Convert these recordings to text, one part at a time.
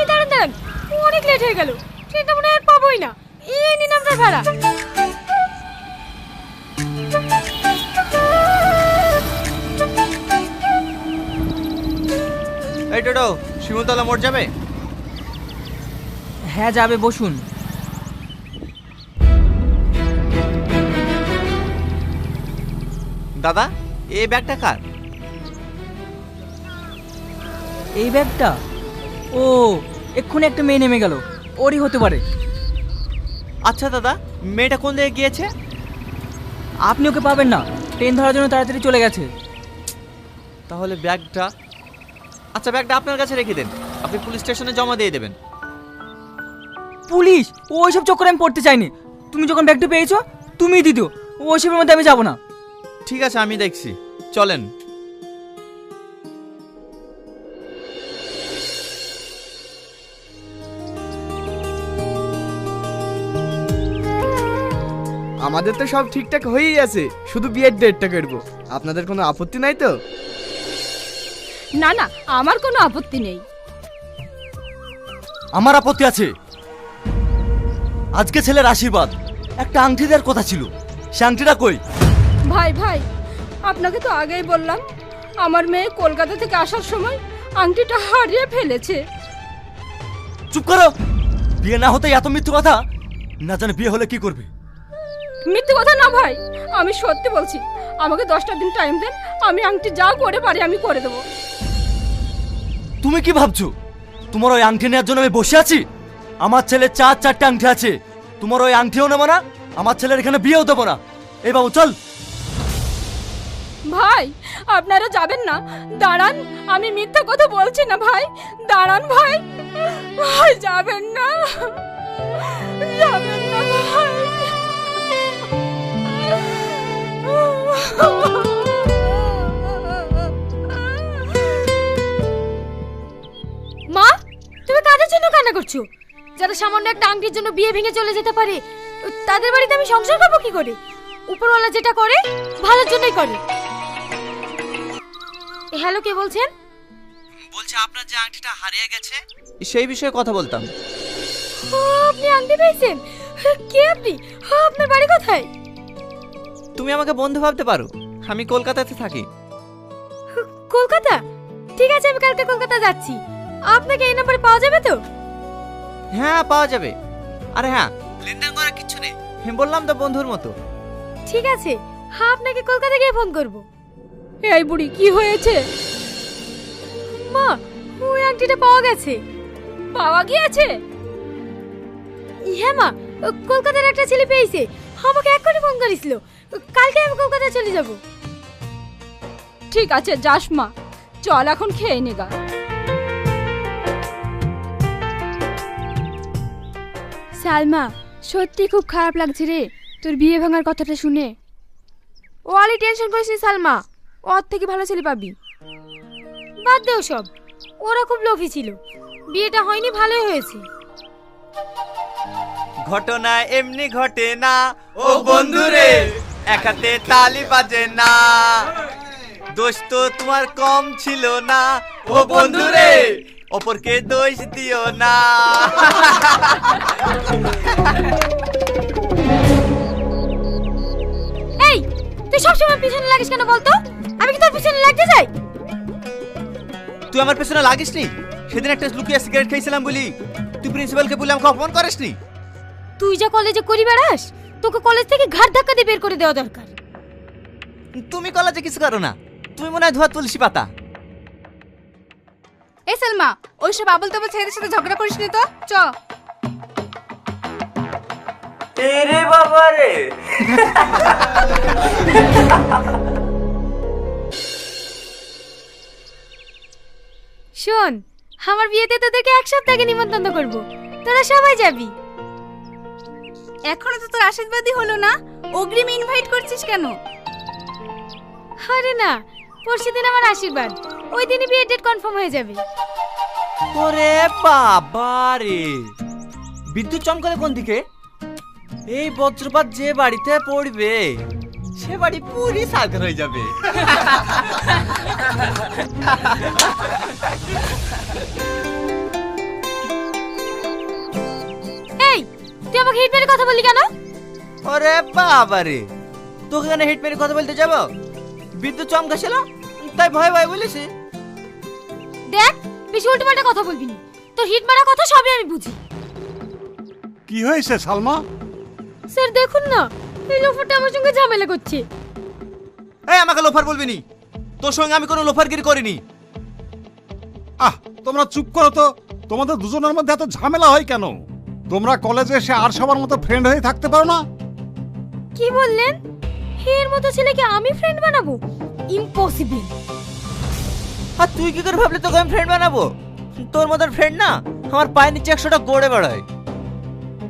দাঁড়ান দাঁড়ান, অনেক লেট হয়ে গেল, ট্রেনটা মনে হয় আর পাবোই না। এই নিন আপনার ভাড়া। এই টোটো, শিমুলতলা মোড় যাবে? হ্যাঁ যাবে, বসুন। দাদা, এই ব্যাগটা কার? এই ব্যাগটা? ও, এক্ষুনি একটা মেয়ে নেমে গেল, ওরই হতে পারে। আচ্ছা দাদা, মেয়েটা কোন দিকে গিয়েছে? আপনি ওকে পাবেন না, ট্রেন ধরার জন্য তাড়াতাড়ি চলে গেছে। তাহলে ব্যাগটা? আচ্ছা, ব্যাগটা আপনার কাছে রেখে দেন, আপনি পুলিশ স্টেশনে জমা দিয়ে দেবেন। পুলিশ? ওইসব চক্করে আমি পড়তে চাইনি। তুমি যখন ব্যাগটা পেয়েছো তুমিই দিদিও, ওইসবের মধ্যে আমি যাবো না। ঠিক আছে, আমি দেখছি, চলেন। আমাদের তো সব ঠিকঠাক হয়েই আছে, শুধু বিয়ের ডেটটা করবো। আপনাদের কোনো আপত্তি নাই তো? না না, আমার কোনো আপত্তি নেই। আমার আপত্তি আছে। আজকে ছেলের আশীর্বাদ, একটা আংটি দেওয়ার কথা ছিল, সে আংটিটা কই? ভাই ভাই, আপনাকে তো আগেই বললাম, আমার মেয়ে কলকাতা থেকে আসার সময় আংটিটা হারিয়ে ফেলেছে। চুপ করো। বিয়ে না হতে এত মিথ্যে কথা, না জানে বিয়ে হলে কি করবে? মিথ্যে কথা না ভাই, আমি সত্যি বলছি। আমাকে 10টা দিন টাইম দেন, আমি আংটি যা করে পারি আমি করে দেবো। তুমি কি ভাবছো তোমার ওই আংটি নেওয়ার জন্য আমি বসে আছি? আমার ছেলে 4-4টে আংটি আছে, তোমার ওই আংটিও নেবো না, আমার ছেলের এখানে বিয়েও দেবো না। এই বাবু চল। ভাই, আপনারা যাবেন না? দাঁড়ান, আমি মিথ্যা কথা বলছি না ভাই, দাঁড়ান ভাই। ভাই যাবেন না, যাবেন না ভাই। মা, তুমি কাদের জন্য কান্না করছো? যারা সামান্য একটা আংটির জন্য বিয়ে ভেঙে চলে যেতে পারে, তাদের বাড়িতে আমি সংসার করবো কি করে? উপরওয়ালা যেটা করে ভালোর জন্যই করে। হ্যালো, কে বলছেন? বলছে আপনার যে আংটিটা হারিয়ে গেছে, সেই বিষয়ে কথা বলতাম। আপনি আংটি পেয়েছেন? কে আপনি? আপনার বাড়ি কোথায়? তুমি আমাকে বন্ধু ভাবতে পারো, আমি কলকাতাতে থাকি। কলকাতা? ঠিক আছে, আমি কালকে কলকাতা যাচ্ছি। আপনাকে এই নম্বরে পাওয়া যাবে তো? হ্যাঁ, পাওয়া যাবে। আরে হ্যাঁ, লেনদেন করার কিছু নেই, বললাম তো বন্ধুর মতো। ঠিক আছে, আপনাকে কলকাতা গিয়ে ফোন করব। এই বুড়ি, কি হয়েছে? মা, ওই আংটিটা পাওয়া গেছে। পাওয়া গিয়েছে? হ্যাঁ মা, কলকাতার একটা ছেলে পেয়েছে, আমাকে এক্ষুনি ফোন করেছিল। কালকে আমি কলকাতা চলে যাব। ঠিক আছে, যাস মা, চল এখন খেয়ে নেগা। সালমা, সত্যি খুব খারাপ লাগছে রে তোর বিয়ে ভাঙার কথাটা শুনে। ও আলি টেনশন করিস নি সালমা, ওর থেকে ভালো ছেলে পাবি। বাদ দে সব, ওরা খুব লোভী ছিল, বিয়েটা হয়নি, ভালোই হয়েছে। ঘটনা এমনি ঘটে না ও বন্ধুরে, এক হাতে তালি বাজে না, দোষ তো তোমার কম ছিল না ও বন্ধুরে, অপরকে দোষ দিও না। এই, তুই সবসময় পিছনে লাগিস কেন বলতো? আমি কি তোর পিছনে লাগতে যাই? তুই আমার পেছনে লাগিসনি? সেদিন একটা লুকিয়ে সিগারেট খেয়েছিলাম বলি তুই প্রিন্সিপালকে বলে আমাকে অপমান করিসনি? তুই যা কলেজে করি বেড়াস, তোকে কলেজ থেকে ঘাট ধাক্কা দিয়ে বের করে দেওয়া দরকার। তুমি কলেজে কিছু করো না, তুমি মনে হয় ধোয়া তুলসী পাতা। এই সালমা, ওইসব আবল তাবল ছেলেদের সাথে ঝগড়া করিস নি তো, চ। রে বাবা রে। শোন, আমার বিয়েতে তোদেরকে 1 সপ্তাহ আগে নিমন্ত্রণ করব, তোরা সবাই যাবি। এখনো তো তোর আশীর্বাদই হলো না, অগ্রিম ইনভাইট করছিস কেন? আরে না, পরশুদিন আমার আশীর্বাদ, ওই দিনই বিয়ের ডেট কনফার্ম হয়ে যাবে। ওরে বাবা রে, বিদ্যুৎ চমকালে কোন দিকে? এই বজ্রপাত যে বাড়িতে পড়বে সে বাড়ি পুরি সাগর হয়ে যাবে। এই তুই আমাকে হিট মেরে কথা বললি কেন? ওরে বাবারে, তোকে কেন হিট মেরে কথা বলতে যাব? বিদ্যুৎ চমকাছিল তাই ভয় ভয় বলেছি। দেখ বেশি উল্টোপাল্টা কথা বলবি না, তোর হিট মারা কথা সবই আমি বুঝি। কি হয়েছে সালমা? স্যার দেখুন না, এই লোফারটা আমার সঙ্গে ঝামেলা করছে। এই আমাকে লোফার বলবি নি, তোর সঙ্গে আমি কোনো লোফারগিরি করিনি। আহ, তোমরা চুপ করো তো। তোমাদের দুজনের মধ্যে এত ঝামেলা হয় কেন? তোমরা কলেজে এসে আর সবার মতো ফ্রেন্ড হয়ে থাকতে পারো না? কি বললেন? এর মতো ছেলেকে আমি ফ্রেন্ড বানাবো? ইম্পসিবল। আর তুই কি করে ভাবলি তোকে আমি ফ্রেন্ড বানাবো? তোর মতন ফ্রেন্ড না আমার পায়ের নিচে 100টা গড়ে বেড়ায়।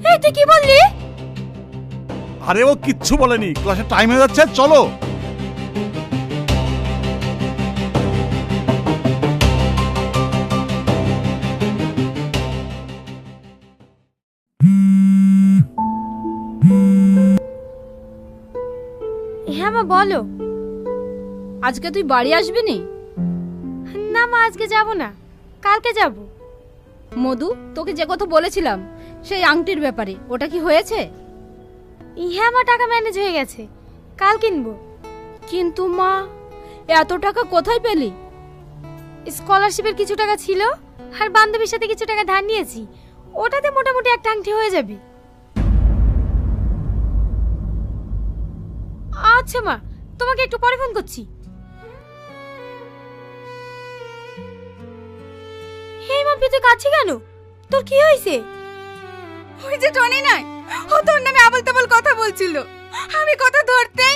এই তুই কি বললি? আরে ও কিচ্ছু বলেনি, ক্লাসে টাইম হয়ে যাচ্ছে, চলো। হ্যাঁ মা বলো। আজকে তুই বাড়ি আসবি নি? না মা আজকে যাব না, কালকে যাব। মধু, তোকে যে কথা বলেছিলাম সেই আংটির ব্যাপারে, ওটা কি হয়েছে? হ্যাঁ মা টাকা ম্যানেজ হয়ে গেছে, কাল কিনবো। কিন্তু মা, এত টাকা কোথায় পেলি? স্কলারশিপের কিছু টাকা ছিল আর বান্ধবীর সাথে কিছু টাকা ধার নিয়েছি, ওটাতে মোটামুটি একটা আংটি হয়ে যাবে। আচ্ছা মা, তোমাকে একটু পরে ফোন করছি। হেই মা, তুই কাছে কেন? তোর কি হয়েছে? ওই যে টনি নাই, ও তোর নামে আবল তাবল কথা বলছিল। আমি কথা ধরতেই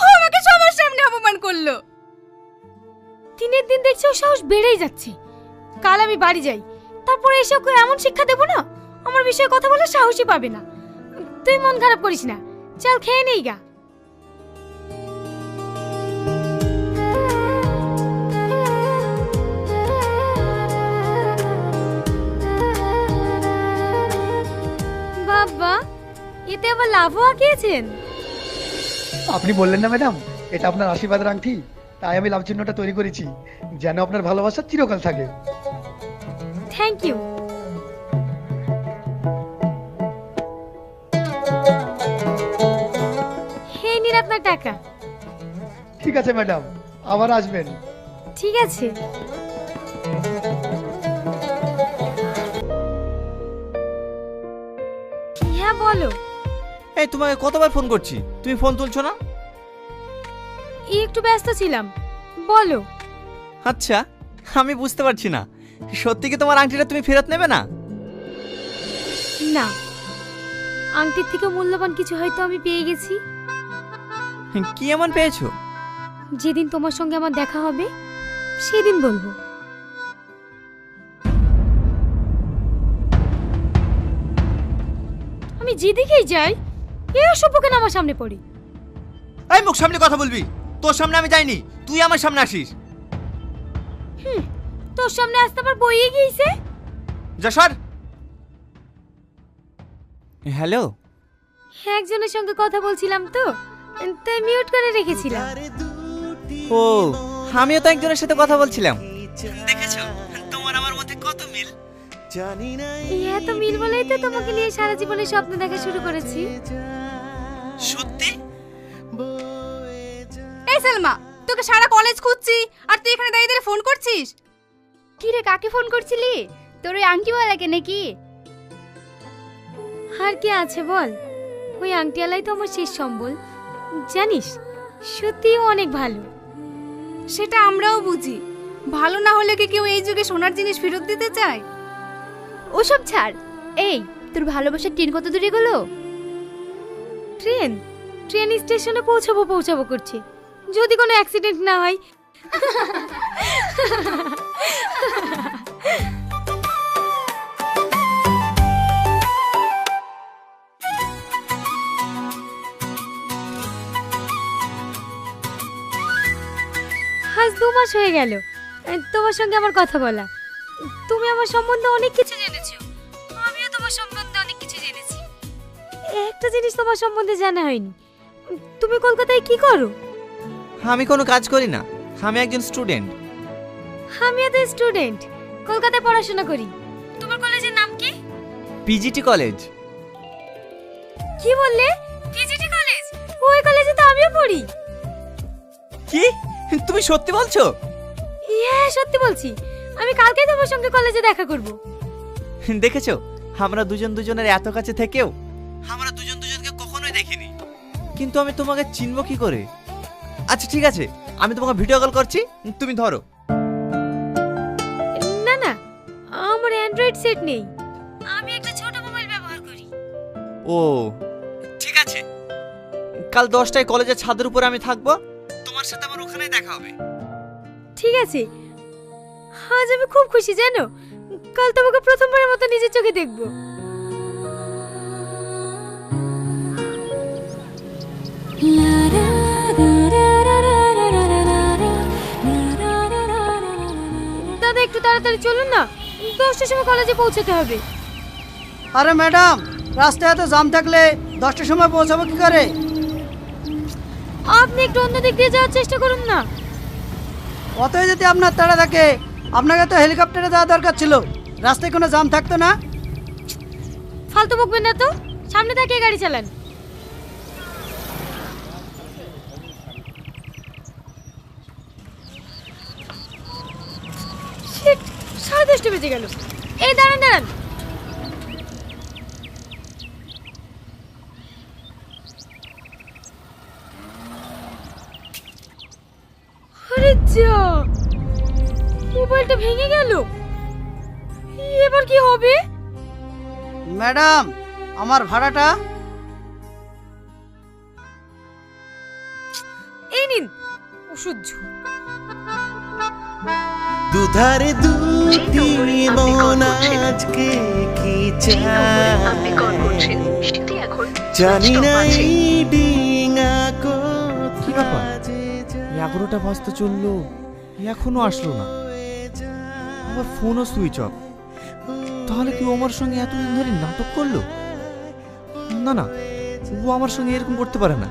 ও আমাকে সবার সামনে অপমান করলো। দিনের দিন দেখছি ওর সাহস বেড়েই যাচ্ছে। কাল আমি বাড়ি যাই, তারপরে এসে ওকে এমন শিক্ষা দেবো না, আমার বিষয়ে কথা বলার সাহসই পাবে না। তুই মন খারাপ করিস না, চল খেয়ে নেই গা। বাবা, এতে আবার লাভও আঁকিয়েছেন। আপনি বললেন না ম্যাডাম, এটা আপনার আশীর্বাদের আংটি, তাই আমি লাভ চিহ্নটা তৈরি করেছি যেন আপনার ভালোবাসা চিরকাল থাকে। Thank you. হে নিন আপনার টাকা। ঠিক আছে ম্যাডাম, আবার আসবেন। ঠিক আছে। হ্যাঁ বলো। এই তোমাকে কতবার ফোন করছি, তুমি ফোন তুলছো না? একটু ব্যস্ত ছিলাম, বলো। আচ্ছা, আমি বুঝতে পারছি না, সত্যি কি তোমার আংটিটা তুমি ফেরত নেবে না? না, আংটির থেকে মূল্যবান কিছু হয়তো আমি পেয়ে গেছি। কি এমন পেয়েছো? যেদিন তোমার সঙ্গে আমার দেখা হবে সেদিন বলবো। আমি যেদিকেই যাই এ অসভ্য কেন আমার সামনে পড়ে। এই মুখ সামনে কথা বলবি, তোর সামনে আমি যাইনি, তুই আমার সামনে আসিস। তোর সামনে আসতে আবার বইয়ে গিয়েছে। যা সর। হ্যালো, একজনের সঙ্গে কথা বলছিলাম তো, তাই মিউট করে রেখেছিলাম। ও আমিও তো একজনের সাথে কথা বলছিলাম। দেখেছো তোমার আমার মধ্যে কত মিল। এত মিল বলেই তো তোমাকে নিয়ে সারা জীবনে স্বপ্ন দেখা শুরু করেছি। সত্যি? এই সালমা, তোকে সারা কলেজ খুঁজছি আর তুই এখানে দাঁড়িয়ে দাঁড়িয়ে ফোন করছিস। কি রে, কাকে ফোন করছিলি? তোর ওই আংটিওয়ালাকে নাকি? আর কি আছে বল, ওই আংটিওয়ালাই তো আমার শেষ সম্বল। জানিস, সত্যিই অনেক ভালো। সেটা আমরাও বুঝি, ভালো না হলে কি কেউ এই যুগে সোনার জিনিস ফেরত দিতে চায়? ওসব ছাড়। এই, তোর ভালোবাসার ট্রেন কত দূরে গেল? ট্রেন ট্রেন স্টেশনে পৌঁছাবো করছে, যদি কোনো অ্যাক্সিডেন্ট না হয়। আজ 2 মাস হয়ে গেল তোমার সঙ্গে আমার কথা বলা। তুমি আমার সম্বন্ধে অনেক কিছু জেনেছো, আমিও তোমার সম্বন্ধে অনেক কিছু জেনেছি। একটা জিনিস তোমার সম্বন্ধে জানা হয়নি, তুমি কলকাতায় কি করো? আমি কোনো কাজ করি না, আমি একজন স্টুডেন্ট। আমিও তো স্টুডেন্ট, কলকাতায় পড়াশোনা করি। তোমার কলেজের নাম কি? PGT college. কি বললে? PGT college? ওই কলেজে তো আমিও পড়ি। কি তুমি সত্যি বলছো? হ্যাঁ সত্যি বলছি, আমি কালকেই তোমার সঙ্গে কলেজে দেখা করব। দেখেছো, আমরা দুজন দুজনের এত কাছে থেকেও আমরা দুজন দুজনকে কখনোই দেখিনি, কিন্তু আমি তোমাকে চিনব কি করে? আচ্ছা ঠিক আছে, আমি তোমাকে ভিডিও কল করছি, তুমি ধরো। না না, আমার অ্যান্ড্রয়েড সেট নেই, আমি একটা ছোট মোবাইল ব্যবহার করি। ও ঠিক আছে, কাল 10টায় কলেজের ছাদের উপরে আমি থাকবো, তোমার সাথে আমার ওখানেই দেখা হবে। ঠিক আছে, আজ আমি খুব খুশি জানো, কাল তোমাকে প্রথমবারের মতো নিজের চোখে দেখব। দাদা একটু তাড়াতাড়ি চলুন না, 10টার সময় কলেজে পৌঁছাতে হবে। আরে ম্যাডাম, রাস্তায় এত জাম থাকলে 10টার সময় পৌঁছাবো কি করে? আপনি একটু অন্য দিক দিয়ে যাওয়ার চেষ্টা করুন না। অতই যদি আপনার তাড়া থাকে, আপনাকে তো হেলিকপ্টারে যাওয়া দরকার ছিল, রাস্তায় কোনো জাম থাকতো না। ফালতু বকবেন না তো, সামনে তাকিয়ে গাড়ি চালান। শিট, 10:30 বেজে গেল। এই দাঁড়ান দাঁড়ান, আরে যা, মোবাইলটা ভেঙে গেল, এবার কি হবে? ম্যাডাম, আমার ভাড়াটা? এই নিন, অসহ্য। দুধারে দুটি মন আজকে কি চায়, জানি না এই ডিঙা কি ব্যাপার, 11টা বাজতে চললো, এখনো আসলো না, আমার ফোনও সুইচ অফ। তাহলে কি ও আমার সঙ্গে এতদিন ধরে নাটক করলো? না না, ও আমার সঙ্গে এরকম করতে পারে না।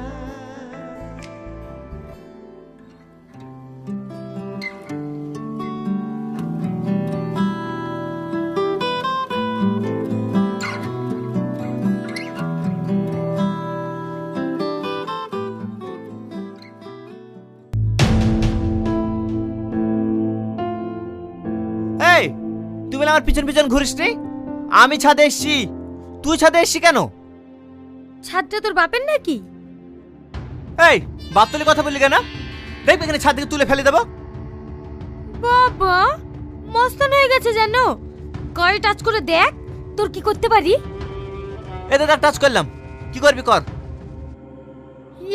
এই তুমি আমার পিছন পিছন ঘুরিস নি? আমি ছাদে এসছি, তুই ছাদে এসছি কেন? ছাদটা তোর বাপের নাকি? এই বাপ তুলে কথা বললি কেন? দেখবে এখানে ছাদ থেকে তুলে ফেলে দেবো। বাবা মস্তান হয়ে গেছে জানো, গায়ে টাচ করে দেখ তোর কি করতে পারি। এতে দেখ টাচ করলাম, কি করবি কর।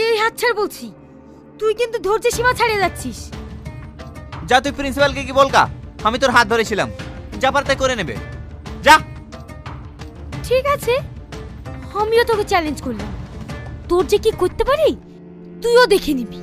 এই হাত ছাড় বলছি, তুই কিন্তু ধৈর্যের সীমা ছাড়িয়ে যাচ্ছিস। যা তুই প্রিন্সিপালকে কি বলকা, আমি তোর হাত ধরেছিলাম, যা পার তাই করে নেবে, যা। ঠিক আছে, আমিও তোকে চ্যালেঞ্জ করলাম, তোর যে কি করতে পারি তুইও দেখে নিবি।